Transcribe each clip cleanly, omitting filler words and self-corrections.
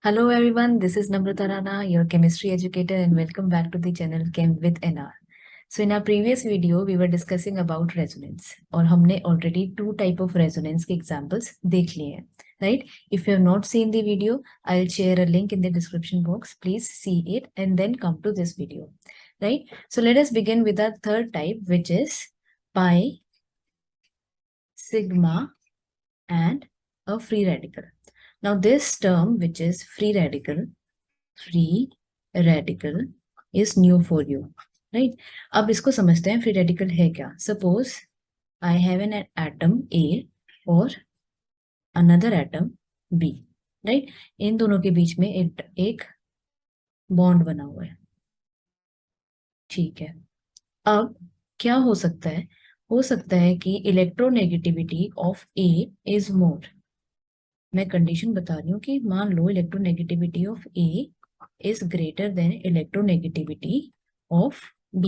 Hello everyone, this is Namrata Rana, your chemistry educator, and welcome back to the channel Chem with NR. So in our previous video, we were discussing about resonance और हमने already two type of resonance के examples देख लिए हैं, right? If you have not seen the video, I'll share a link in the description box. Please see it and then come to this video, right? So let us begin with our third type, which is pi, sigma, and a free radical. Now this term, which is free radical is new for you, right? अब इसको समझते हैं free radical है क्या. Suppose I have an atom A और another atom B, right? इन दोनों के बीच में एक बॉन्ड बना हुआ है, ठीक है. अब क्या हो सकता है? हो सकता है कि electronegativity of A is more. मैं कंडीशन बता रही हूँ कि मान लो electronegativity of A is greater than electronegativity of B.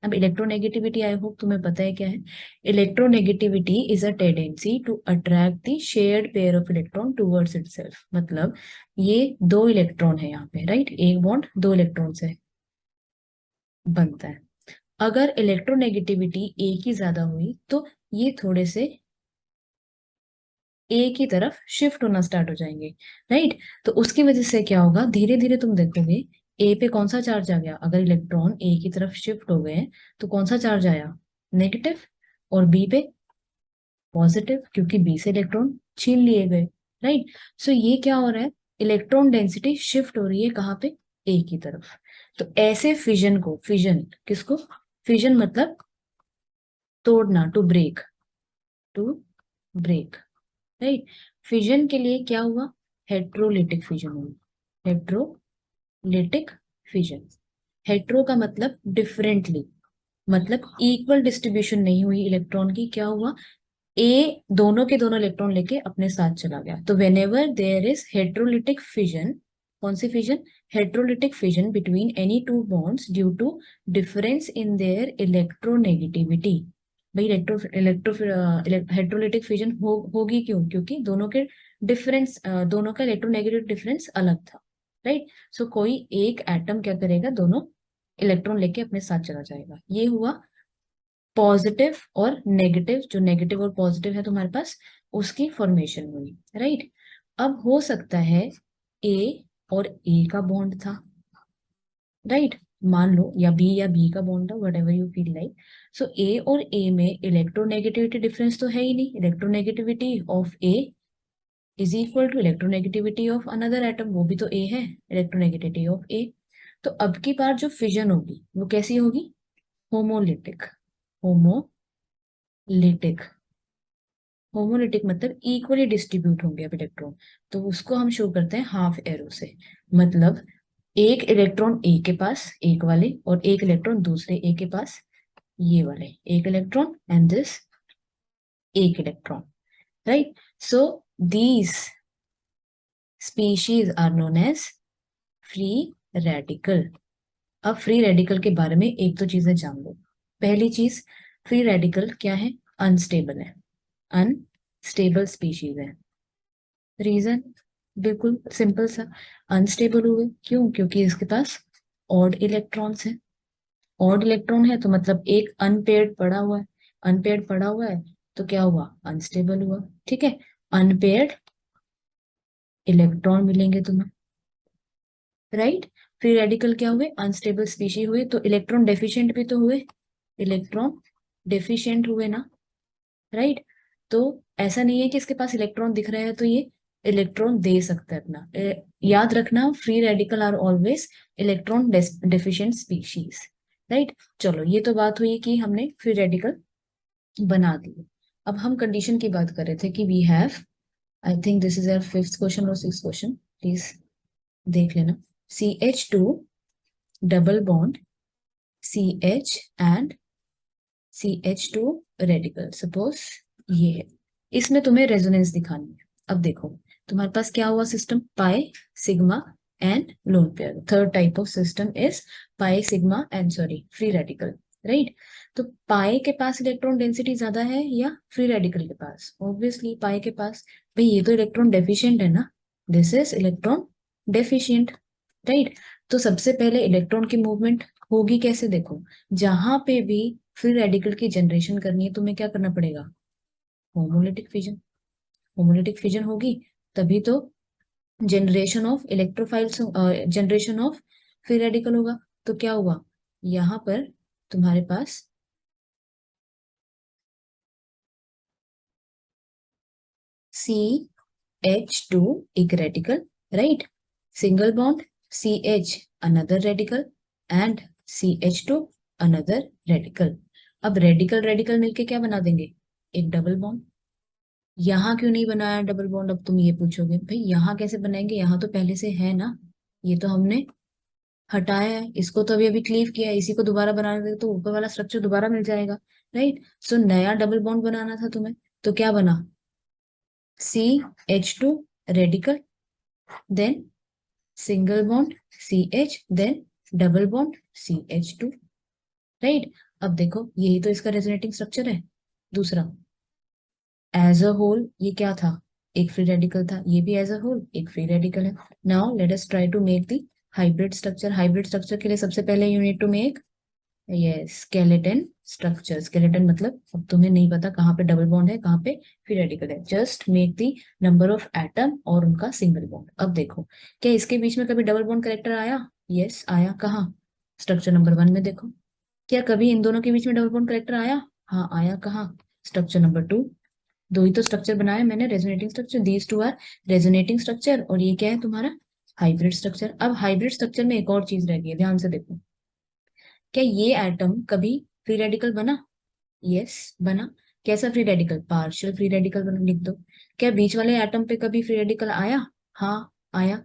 अब इलेक्ट्रोनेगेटिविटी आई होप तुम्हें पता है क्या है. Electronegativity is a tendency to attract the shared pair of electron towards itself. मतलब ये दो इलेक्ट्रॉन है यहाँ पे, राइट? एक बॉन्ड दो इलेक्ट्रॉन से बनता है. अगर इलेक्ट्रोनेगेटिविटी ए की ज्यादा हुई तो ये थोड़े से ए की तरफ शिफ्ट होना स्टार्ट हो जाएंगे, राइट? तो उसकी वजह से क्या होगा, धीरे धीरे तुम देखोगे ए पे कौन सा चार्ज आ गया. अगर इलेक्ट्रॉन ए की तरफ शिफ्ट हो गए तो कौन सा चार्ज आया, नेगेटिव, और बी पे पॉजिटिव, क्योंकि बी से इलेक्ट्रॉन छीन लिए गए, राइट? सो ये क्या हो रहा है, इलेक्ट्रॉन डेंसिटी शिफ्ट हो रही है कहाँ पे, ए की तरफ. तो ऐसे फिजन को, फिजन किसको, फिजन मतलब तोड़ना, टू ब्रेक, राइट? फिजन के लिए क्या हुआ, हेट्रोलिटिक फिजन हुआ. हेट्रोलिटिक फिजन, हेट्रो का मतलब डिफरेंटली, मतलब इक्वल डिस्ट्रीब्यूशन नहीं हुई इलेक्ट्रॉन की. क्या हुआ, ए दोनों के दोनों इलेक्ट्रॉन लेके अपने साथ चला गया. तो whenever there is heterolytic fission, कौन सी fission, heterolytic fission between any two bonds due to difference in their electronegativity. भाई हेट्रोलिटिक फिजन होगी क्यों, क्योंकि दोनों के डिफरेंस, दोनों का इलेक्ट्रोनेगेटिव डिफरेंस अलग था, राइट? सो कोई एक एटम क्या करेगा, दोनों इलेक्ट्रॉन लेके अपने साथ चला जाएगा. ये हुआ पॉजिटिव और नेगेटिव, जो नेगेटिव और पॉजिटिव है तुम्हारे पास, उसकी फॉर्मेशन हुई, राइट? अब हो सकता है ए और ए का बॉन्ड था, राइट? मान लो या बी का बॉन्ड था, whatever you feel like. So A और ए में इलेक्ट्रोनेगेटिविटी डिफरेंस तो है ही नहीं. Electronegativity of A is equal to electronegativity of another atom, वो भी तो ए है, इलेक्ट्रोनेगेटिविटी ऑफ ए. तो अब की बार जो फिजन होगी वो कैसी होगी, होमोलिटिक. होमोलिटिक, होमोलिटिक मतलब इक्वली डिस्ट्रीब्यूट होंगे अब इलेक्ट्रॉन. तो उसको हम शो करते हैं हाफ एरो से. मतलब एक इलेक्ट्रॉन ए के पास, एक वाले, और एक इलेक्ट्रॉन दूसरे ए के पास, ये वाले, एक इलेक्ट्रॉन एंड दिस एक electron, right? So these species are known as free radical. अब फ्री रेडिकल के बारे में एक तो चीजें जान लो. पहली चीज, फ्री रेडिकल क्या है, अनस्टेबल है, अनस्टेबल स्पीशीज है. रीजन बिल्कुल सिंपल सा, अनस्टेबल हुए क्यों, क्योंकि इसके पास ऑड इलेक्ट्रॉन्स है. ऑड इलेक्ट्रॉन है तो मतलब एक अनपेयर्ड पड़ा हुआ है. अनपेयर्ड पड़ा हुआ है तो क्या हुआ, अनस्टेबल हुआ, ठीक है? अनपेयर्ड इलेक्ट्रॉन मिलेंगे तुम्हें, राइट? फ्री रेडिकल क्या हुए, अनस्टेबल स्पीशी हुए. तो इलेक्ट्रॉन डेफिशिएंट भी तो हुए, इलेक्ट्रॉन डेफिशिएंट हुए ना, राइट? तो ऐसा नहीं है कि इसके पास इलेक्ट्रॉन दिख रहा है तो ये इलेक्ट्रॉन दे सकता है अपना. याद रखना, free radical are always electron deficient species, right? चलो, ये तो बात हुई कि हमने फ्री रेडिकल बना दिए. अब हम कंडीशन की बात कर रहे थे कि we have, I think this is our 5th question और 6th क्वेश्चन, प्लीज देख लेना. CH2 double bond CH and CH2 radical, suppose ये है. इसमें तुम्हें रेजोनेंस दिखानी है. अब देखो तुम्हारे पास क्या हुआ system, pi, sigma and lone pair. Third type of system is pi, sigma and free radical, right? तो पाई के पास इलेक्ट्रॉन डेंसिटी ज्यादा है या फ्री रेडिकल के पास, ऑब्वियसली पाई के पास. भाई ये तो इलेक्ट्रॉन डेफिशिएंट है ना, this is electron deficient, right. तो सबसे पहले इलेक्ट्रॉन की मूवमेंट होगी कैसे, देखो जहां पे भी फ्री रेडिकल की जनरेशन करनी है तुम्हें क्या करना पड़ेगा, होमोलिटिक फिजन। होमोलिटिक फिजन होगी तभी तो generation of electrophiles, generation of free radical होगा। तो क्या हुआ, यहां पर तुम्हारे पास CH2 एक radical, right, single bond, CH another radical and CH2 another radical. अब रेडिकल रेडिकल मिलके क्या बना देंगे, एक डबल बॉन्ड। यहाँ क्यों नहीं बनाया डबल बॉन्ड, अब तुम ये पूछोगे भाई यहाँ कैसे बनाएंगे, यहाँ तो पहले से है ना, ये तो हमने हटाया है, इसको तो अभी अभी क्लीव किया है, इसी को दोबारा बनाने दे तो ऊपर वाला स्ट्रक्चर दोबारा मिल जाएगा, राइट। सो नया डबल बॉन्ड बनाना था तुम्हें, तो क्या बना, CH2 radical, then single bond CH, then double bond CH2, right. अब देखो यही तो इसका रेजोनेटिंग स्ट्रक्चर है। दूसरा, एज अ होल ये क्या था, एक फ्री रेडिकल था, ये भी एज अ होल एक फ्री रेडिकल है। Now let us try to make the hybrid structure. Hybrid structure के लिए सबसे पहले यू नीड टू मेक ये स्केलेटन स्ट्रक्चर। स्केलेटन मतलब अब तुम्हें नहीं पता कहाँ पे डबल बॉन्ड है कहाँ पे फ्री रेडिकल है, just make the number of atom और उनका सिंगल बॉन्ड। अब देखो क्या इसके बीच में कभी डबल बॉन्ड करेक्टर आया, यस आया, कहाँ, स्ट्रक्चर नंबर 1 में देखो। क्या कभी इन दोनों के बीच में डबल बॉन्ड करेक्टर आया, हाँ आया, कहाँ, स्ट्रक्चर नंबर 2। दो ही तो स्ट्रक्चर बनाया मैंने, resonating structure, these two are resonating structure, और ये क्या है तुम्हारा हाइब्रिड स्ट्रक्चर। अब हाइब्रिड स्ट्रक्चर में एक और चीज रह गई है, ध्यान से देखो, क्या ये एटम कभी फ्री रेडिकल बना, यस बना। कैसा free radical, partial free radical बना, लिख दो। क्या बीच वाले एटम पे कभी फ्री रेडिकल आया, हाँ आया,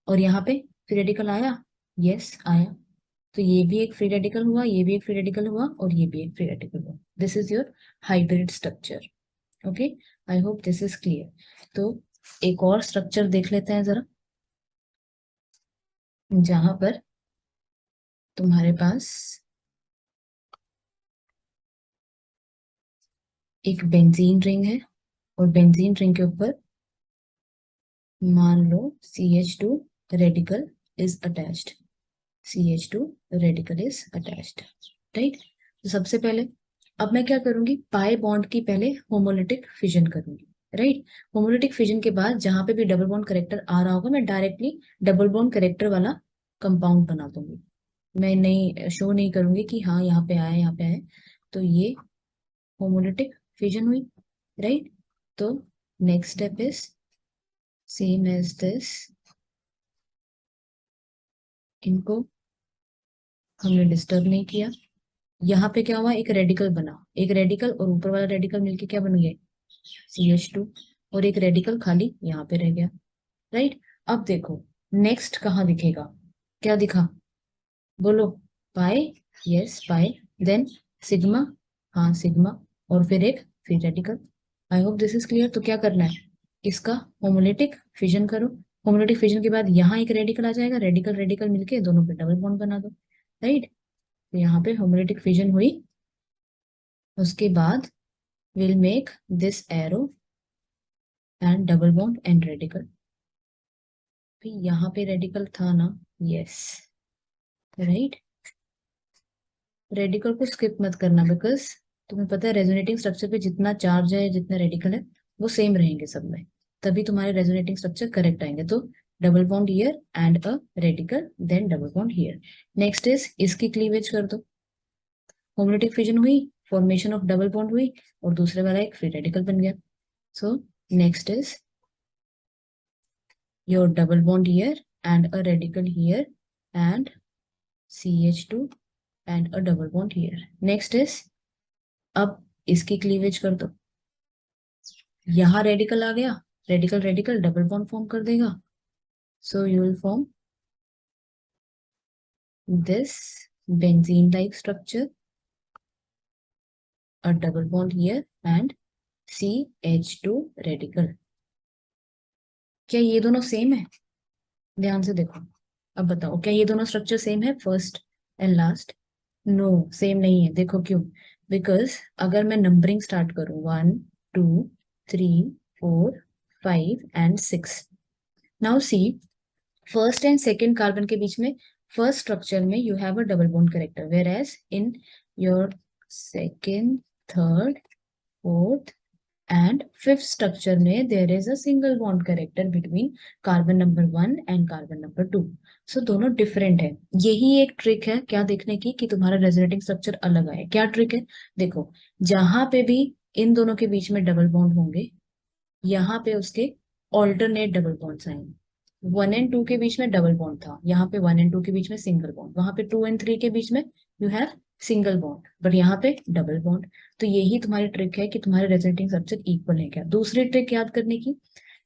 और यहाँ पे फ्री रेडिकल आया, यस आया। तो ये भी एक फ्री रेडिकल हुआ, ये भी एक फ्री रेडिकल हुआ, और ये भी एक फ्री रेडिकल हुआ। This is your hybrid structure, okay. I hope this is clear. तो एक और स्ट्रक्चर देख लेते हैं जरा, जहां पर तुम्हारे पास एक बेंजीन रिंग है, और बेंजीन रिंग के ऊपर मान लो CH2 radical is attached, CH2 radical is attached, right. तो सबसे पहले अब मैं क्या करूंगी, पाई बॉन्ड की पहले होमोलिटिक फिजन करूंगी, राइट। होमोलिटिक फिजन के बाद जहां पे भी डबल बॉन्ड करेक्टर आ रहा होगा मैं डायरेक्टली डबल बॉन्ड करेक्टर वाला कंपाउंड बना दूंगी। मैं नहीं शो नहीं करूंगी कि हाँ यहाँ पे आया यहाँ पे आया। तो ये होमोलिटिक फिजन हुई, राइट। तो next step is same as this, इनको हमने डिस्टर्ब नहीं किया। यहाँ पे क्या हुआ, एक रेडिकल बना, एक रेडिकल और ऊपर वाला रेडिकल मिलके क्या बन गए, CH2, और एक रेडिकल खाली यहाँ पे रह गया, राइट। अब देखो नेक्स्ट कहाँ दिखेगा, क्या दिखा, बोलो, पाई, यस पाई, देन सिग्मा, हाँ सिग्मा, और फिर एक free radical. I hope this is clear. तो क्या करना है, इसका होमोलिटिक फिजन करो। होमोलिटिक फिजन के बाद यहाँ एक रेडिकल आ जाएगा, रेडिकल रेडिकल मिलके दोनों पे डबल बॉन्ड बना दो, राइट। तो यहाँ पे होमोलिटिक फिजन हुई, उसके बाद will make this arrow and double bond and radical. यहाँ पे रेडिकल था ना, यस, राइट। रेडिकल को स्किप मत करना, बिकॉज तुम्हें पता है रेजोनेटिंग स्ट्रक्चर पे जितना चार्ज है जितना रेडिकल है वो सेम रहेंगे सब में, तभी तुम्हारे रेजोनेटिंग स्ट्रक्चर करेक्ट आएंगे। तो double bond here and a radical, then double bond here. Next is इसकी क्लीवेज कर दो, होमोलिटिक फिजन हुई, फॉर्मेशन ऑफ डबल बॉन्ड हुई, और दूसरे वाला एक फ्री रेडिकल बन गया। So next is your double bond here and a radical here and CH2 and a double bond here. Next is अब इसकी क्लीवेज कर दो, यहाँ रेडिकल आ गया, radical radical double bond form कर देगा, so you will form this benzene like structure, a double bond here and CH2 radical। क्या ये दोनों सेम है, ध्यान से देखो। अब बताओ क्या ये दोनों स्ट्रक्चर सेम है, first and last, no same नहीं है, देखो क्यों, बिकॉज अगर मैं नंबरिंग स्टार्ट करूं 1 2 3 4 5 and 6, now see first and second carbon के बीच में फर्स्ट स्ट्रक्चर में you have a double bond character, whereas in your second, third, fourth and fifth structure में there is a single bond character between carbon number 1 and carbon number 2। सो दोनों different है। यही एक trick है क्या देखने की कि तुम्हारा रेजोनेटिंग स्ट्रक्चर अलग आए। क्या ट्रिक है, देखो जहां पे भी इन दोनों के बीच में डबल बॉन्ड होंगे यहाँ पे उसके ऑल्टरनेट डबल बॉन्ड्स आएंगे। 1 एंड 2 के बीच में डबल बॉन्ड था, यहाँ पे 1 एंड 2 के बीच में सिंगल बॉन्ड, वहां पे 2 एंड 3 के बीच में you have single bond, but यहाँ पे डबल बॉन्ड। तो यही तुम्हारी ट्रिक है कि तुम्हारे रेजोनेटिंग स्ट्रक्चर इक्वल है क्या। दूसरी ट्रिक याद करने की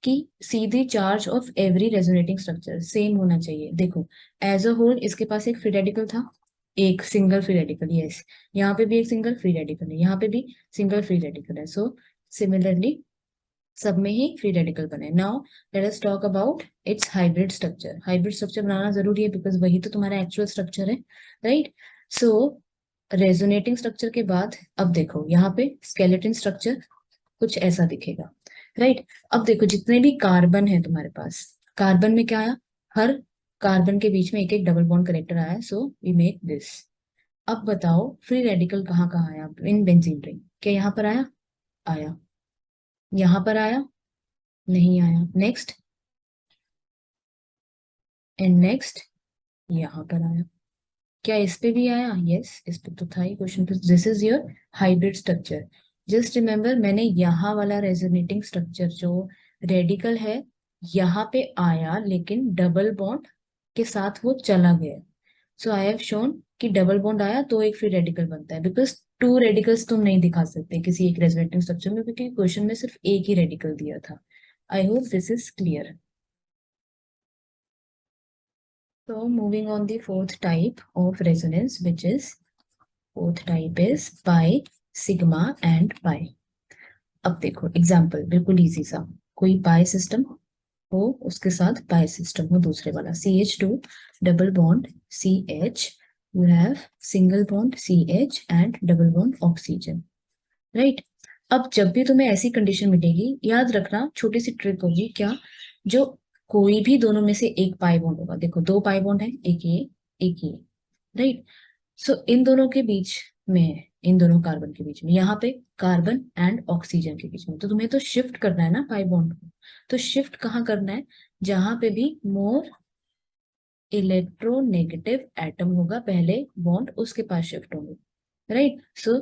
कि सीधी charge of every resonating structure same होना चाहिए। देखो एज अ होल इसके पास एक फ्री रेडिकल था, एक सिंगल फ्री रेडिकल, यस यहाँ पे भी एक सिंगल फ्री रेडिकल है, यहाँ पे भी सिंगल फ्री रेडिकल है। सो सिमिलरली सब में ही फ्री रेडिकल बने। Now let us talk about its hybrid structure. Hybrid structure बनाना जरूरी है बिकॉज वही तो तुम्हारा एक्चुअल स्ट्रक्चर है, राइट। सो रेजोनेटिंग स्ट्रक्चर के बाद अब देखो यहाँ पे स्केलेटन स्ट्रक्चर कुछ ऐसा दिखेगा, राइट। अब देखो जितने भी कार्बन है तुम्हारे पास, कार्बन में क्या आया, हर कार्बन के बीच में एक एक डबल बॉन्ड करेक्टर आया, सो वी मेक दिस। अब बताओ फ्री रेडिकल कहाँ कहाँ आया इन बेंजीन रिंग, क्या यहाँ पर आया, आया, यहाँ पर आया, नहीं आया, नेक्स्ट एंड नेक्स्ट यहाँ पर आया, क्या इस पे भी आया, यस इस पे तो था ही क्वेश्चन पे। This is your hybrid structure. Just remember मैंने यहाँ वाला रेजोनेटिंग स्ट्रक्चर जो रेडिकल है यहाँ पे आया लेकिन डबल बॉन्ड के साथ वो चला गया। सो आई हैव शोन कि डबल बॉन्ड आया तो एक फ्री रेडिकल बनता है, बिकॉज टू रेडिकल्स तुम नहीं दिखा सकते किसी एक रेजोनेटिंग स्ट्रक्चर में क्योंकि क्वेश्चन में सिर्फ एक ही रेडिकल दिया था। आई hope this is clear. So moving on the fourth type of resonance, which is fourth type is pi, sigma and pi. अब देखो एग्जाम्पल बिल्कुल इजी सा, कोई पाई सिस्टम हो उसके साथ पाई सिस्टम हो दूसरे वाला, CH2 double bond CH, you have single bond CH and double bond oxygen, right. अब जब भी तुम्हें ऐसी कंडीशन मिलेगी याद रखना छोटी सी ट्रिक होगी क्या, जो कोई भी दोनों में से एक पाई बॉन्ड होगा, देखो दो पाई बॉन्ड है, एक ये, राइट। सो इन दोनों के बीच में, इन दोनों कार्बन के बीच में, यहाँ पे कार्बन एंड ऑक्सीजन के बीच में, तो तुम्हें तो शिफ्ट करना है ना पाई बॉन्ड को। तो शिफ्ट कहाँ करना है, जहां पे भी मोर इलेक्ट्रोनेगेटिव एटम होगा पहले बॉन्ड उसके पास शिफ्ट होंगे, राइट। सो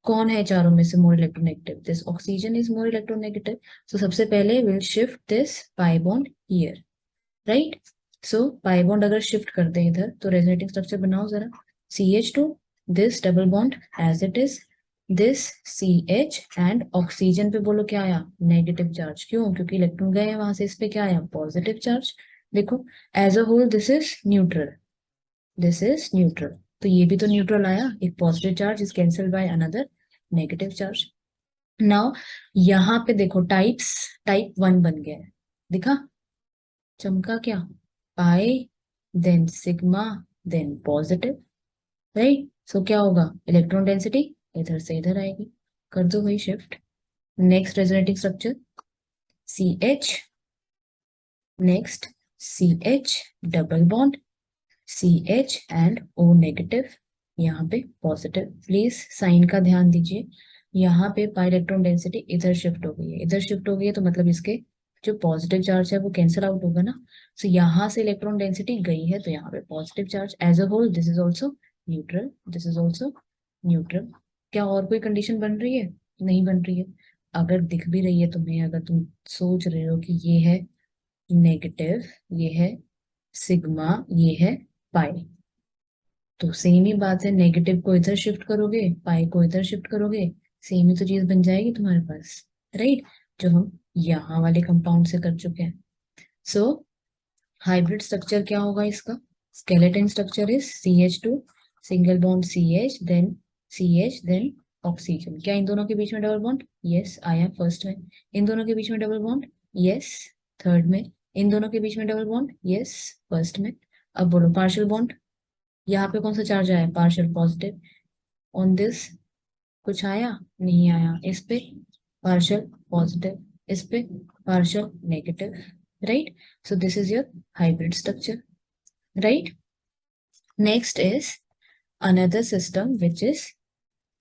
कौन है चारों में से more electronegative, this oxygen is more electronegative, so सबसे पहले will shift this pi bond here, right. So pi bond अगर शिफ्ट कर दे इधर तो रेजोनेटिंग स्ट्रक्चर बनाओ जरा, CH2 this double bond as it is, this CH and oxygen पे बोलो क्या आया, नेगेटिव चार्ज, क्यों, क्योंकि इलेक्ट्रॉन गए हैं वहां से, इस पे क्या आया, पॉजिटिव चार्ज। देखो as a whole this is neutral, this is neutral, तो ये भी तो न्यूट्रल आया, एक positive charge is cancelled by another negative charge. Now यहाँ पे देखो टाइप्स, टाइप 1 बन गया है, दिखा, चमका क्या, pi then sigma then positive, right. So क्या होगा, इलेक्ट्रॉन डेंसिटी इधर से इधर आएगी, कर दो वही shift. Next resonating structure CH, next CH double bond CH and O negative, यहाँ पे पॉजिटिव। प्लीज साइन का ध्यान दीजिए, यहाँ पे पाई इलेक्ट्रॉन डेंसिटी इधर शिफ्ट हो गई है, इधर शिफ्ट हो गई है तो मतलब इसके जो पॉजिटिव चार्ज है वो कैंसिल आउट होगा ना। सो यहाँ से इलेक्ट्रॉन डेंसिटी गई है तो यहाँ पे positive charge, as a whole this is also neutral, this is also neutral. क्या और कोई कंडीशन बन रही है, नहीं बन रही है। अगर दिख भी रही है तुम्हें, अगर तुम सोच रहे हो कि ये है नेगेटिव, ये है सिग्मा, ये है पाई, तो सेम ही बात है, नेगेटिव को इधर शिफ्ट करोगे पाई को इधर शिफ्ट करोगे, सेम ही तो चीज बन जाएगी तुम्हारे पास, राइट, जो हम यहाँ वाले कंपाउंड से कर चुके हैं। सो हाइब्रिड स्ट्रक्चर क्या होगा इसका, skeleton structure is CH2 single bond CH then oxygen. क्या इन दोनों के बीच में डबल बॉन्ड, यस आया फर्स्ट में। इन दोनों के बीच में डबल बॉन्ड, यस थर्ड में। इन दोनों के बीच में डबल बॉन्ड, यस फर्स्ट में। अब बोलो पार्शियल बॉन्ड, यहाँ पे कौन सा चार्ज आया, पार्शियल पॉजिटिव, ऑन दिस कुछ आया, नहीं आया, इस पे पार्शियल पॉजिटिव, इस पे partial negative, right? So this is your hybrid structure, right? Next is another system, which is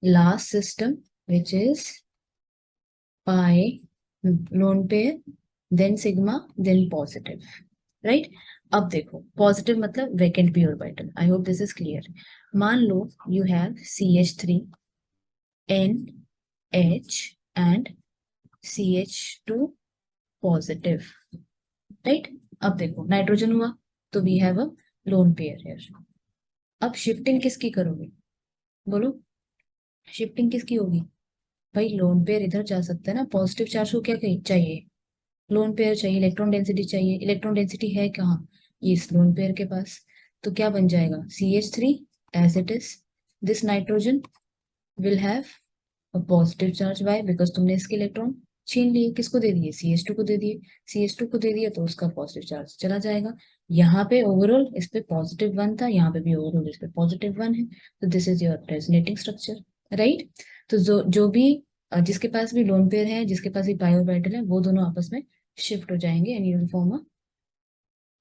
last system, which is pi, lone pair, then sigma, then positive, right? अब देखो पॉजिटिव मतलब vacant P orbital. I hope this is clear. मान लो you have CH3, NH and CH2 positive, right? अब देखो nitrogen हुआ तो we have a lone pair here. अब शिफ्टिंग किसकी करोगे, बोलो शिफ्टिंग किसकी होगी? भाई लोन पेयर इधर जा सकता है ना, पॉजिटिव चार्ज को क्या चाहिए? लोन पेयर चाहिए, इलेक्ट्रॉन डेंसिटी चाहिए. इलेक्ट्रॉन डेंसिटी है कहाँ? ये इस लोन पेयर के पास. तो क्या बन जाएगा? CH3 as it is. This nitrogen will have a positive charge. Why? Because तुमने इसके इलेक्ट्रॉन छीन लिए. किसको दे दिए? CH2 को दे दिए. CH2 को दे दिया तो उसका पॉजिटिव चार्ज चला जाएगा. यहाँ पे ओवरऑल इस पे +1 था, यहाँ पे भी ओवरऑल इस पे +1 है. तो this is your resonating structure, right? तो जो जो भी जिसके पास भी लोन पेयर है, जिसके पास भी पाई ऑर्बिटल है, वो दोनों आपस में शिफ्ट हो जाएंगे and you will form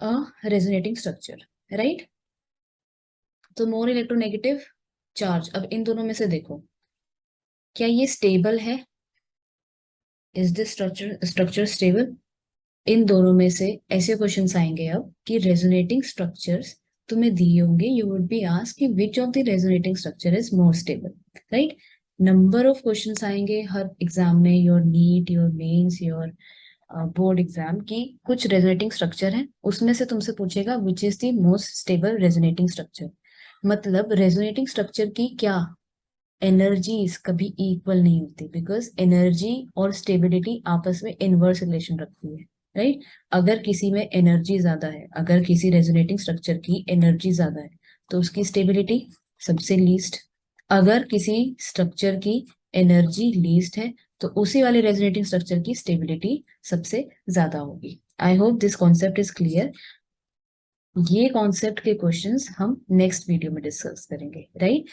a resonating structure, right? तो मोर इलेक्ट्रोनेगेटिव चार्ज. अब इन दोनों में से देखो क्या ये स्टेबल है? Is this structure stable? इन दोनों में से ऐसे क्वेश्चंस आएंगे अब कि रेजोनेटिंग स्ट्रक्चर्स तुम्हें दिए होंगे. यू वुड बी आस्क्ड कि which of the resonating structure is more stable, right? Number of questions आएंगे हर एग्जाम में, your NEET, your mains, your board exam की. कुछ रेजोनेटिंग स्ट्रक्चर है, उसमें से तुमसे पूछेगा which is the most stable resonating structure. मतलब रेजोनेटिंग स्ट्रक्चर की क्या एनर्जीज कभी इक्वल नहीं होती, बिकॉज एनर्जी और स्टेबिलिटी आपस में इनवर्स रिलेशन रखती है, राइट? अगर किसी में एनर्जी ज्यादा है, अगर किसी रेजोनेटिंग स्ट्रक्चर की एनर्जी ज्यादा है, तो उसकी स्टेबिलिटी सबसे लीस्ट. अगर किसी स्ट्रक्चर की एनर्जी लीस्ट है, तो उसी वाले रेजोनेटिंग स्ट्रक्चर की स्टेबिलिटी सबसे ज्यादा होगी. आई hope this concept is clear. ये कॉन्सेप्ट के क्वेश्चंस हम नेक्स्ट वीडियो में डिस्कस करेंगे, राइट?